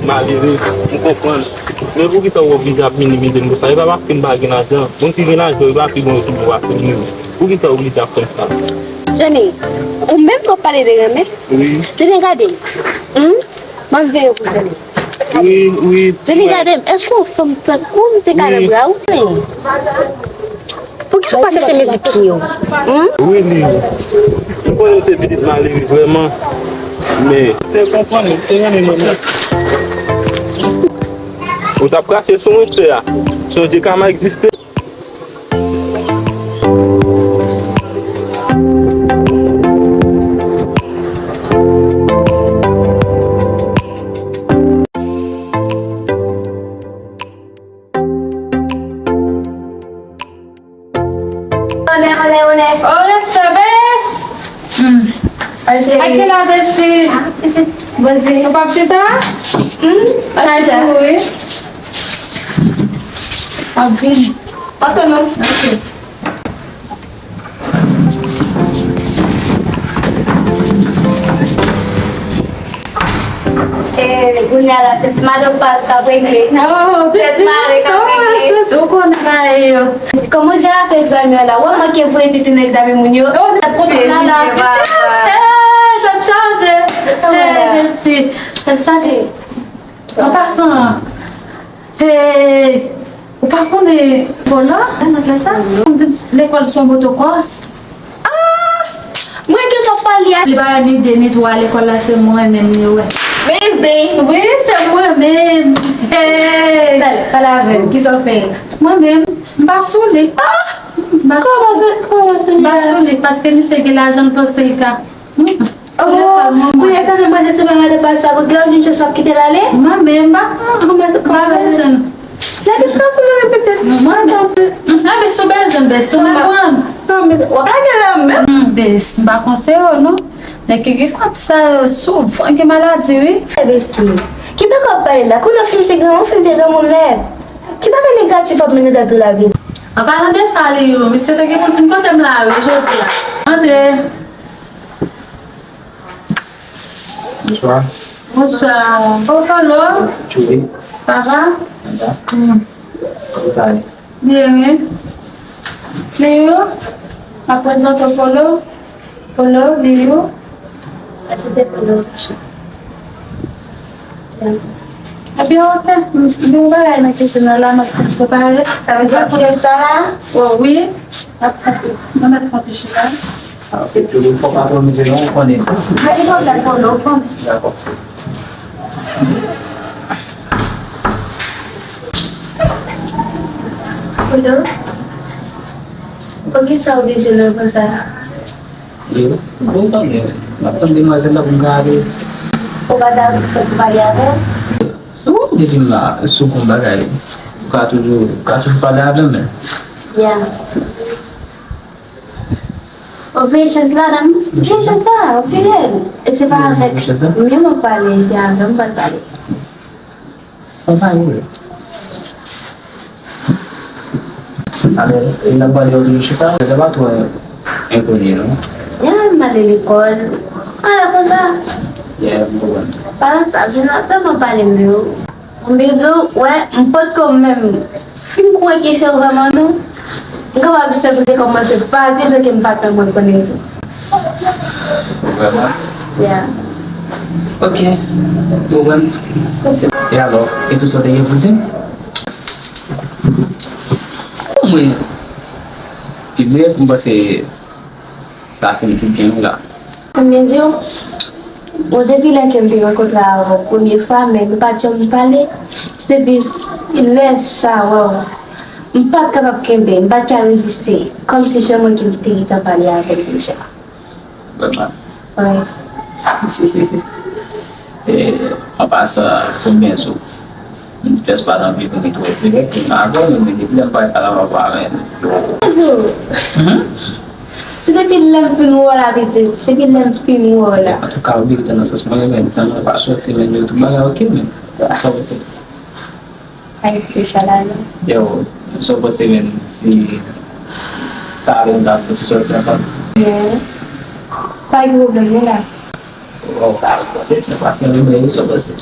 malheureux, je comprends. Mais vous qui êtes obligé à minimiser ça, il va pas faire une bague d'argent. Donc si vous l'argent, il va faire bon pour vous qui êtes obligé à faire ça. Johnny, ou même pour parler de remèdes, Oui. je l'ai regardé. Moi, je vais vous Johnny. Oui, oui. Je l'ai regardé. Est-ce qu'on fait un peu comme tes carrés bras ou non? Pour qu'ils ne soient pas chercher mes épis. Oui, oui. Je peux te dire malheureux, vraiment. Mais, tu comprends, c'est rien de normal. Vous avez caché son monsieur, son Dieu qui m'a existé. Olha essa vez. Aquela vez que você o papo está? Aí Alguém? Bota não. Gunyara, se esmara o pasta com inglês. Não, o quando Como já tem exame lá, o ama que foi de no exame munho. Já charge. Merci. Já charge. En passant. O parcours de voilà, l'école sur motocross. Moi que sou palia. Il va aller de nettoyer l'école là, c'est moi-même. Mais bem. Oui, c'est moi-même. Palavra, que só fez. Moi-même, pas saoulé. Como assim? Pas saoulé parce que c'est que l'argent pense que Oh, conhece a memória dessa memória passada, o grande gente só que ter lá ler? moi-même, Mas como personne. Lá que transforma peut-être. Moi-même. Ah, mais c'est belle, j'aime bien. C'est moi. Non, mais on regarde là même. Bes, pas conseil non. Mais que comme ça souffre, que maladie oui. É bestinho. Que bem que eu parei lá, quando eu fui pegar um mulher. Que bem que negativo a menina da tua vida. En parlant de ça, mais c'est que quelqu'un quand même là aujourd'hui. André. Bonsoir. Bonsoir. Bonjour. Oui. Ça va? Ça va? Vous allez? Bien. Léo, à présent, Polo. Polo, Léo. Acheter pelo. Ah bien, ok. Bien, on va aller dans la cuisine là, on va préparer. Ça veut dire pour ça là? Oh oui. Après, on va mettre un petit là. Alors, et puis, il faut pas trop miser long, on est. Allez, on va polo. D'accord. Polo. Por que só o bicho não passa? Eu? Bom também. Mas também mais ela com gari. O vai dar trabalhada? Eu devia lá, sou com bagagem. O gato de palhada, né? Yeah. O bicho ladan. Bicho ça, o filho. Esse vai avec. Mesmo parler, c'est un homme pas parler. Papai, oui. Alors, il n'a pas de chita, il va toi inconnu, non? Yeah, mal à l'école. Ah, comme ça. Yeah, bon. Parents, je n'entends pas parler mieux. On me dit, ouais, un pote comme même. Film quoi qui c'est vraiment nous. Comment tu sais comment c'est pas, c'est ce qui me parle moi connaître. Vraiment? Yeah. Ok. Bon. Et alors, et tout ça, t'as pour dire? Oui. Quer dizer, como você está ficando bien là? Me dit, au début là que me rencontre la première fois, mais ne pas me parler, c'est bis, il laisse ça, wow. Pas capable de me pas capable résister, comme si je me qui t'ai parlé avec déjà. Vraiment. Ouais. Et on passe combien de jours? Não tivesse parado de muito direto, agora eu me digo, não vai falar uma palavra. Se depuis l'infini là, depuis l'infini là. En tout cas, au début de nossas manhãs, ça ne passe pas si mais eu tu vai ok mesmo. Só você. Aí que chalala. Só você mesmo se tá orientado para sua sensação. É. Pai que problema lá. Voltar, a gente não vai ter meio só você.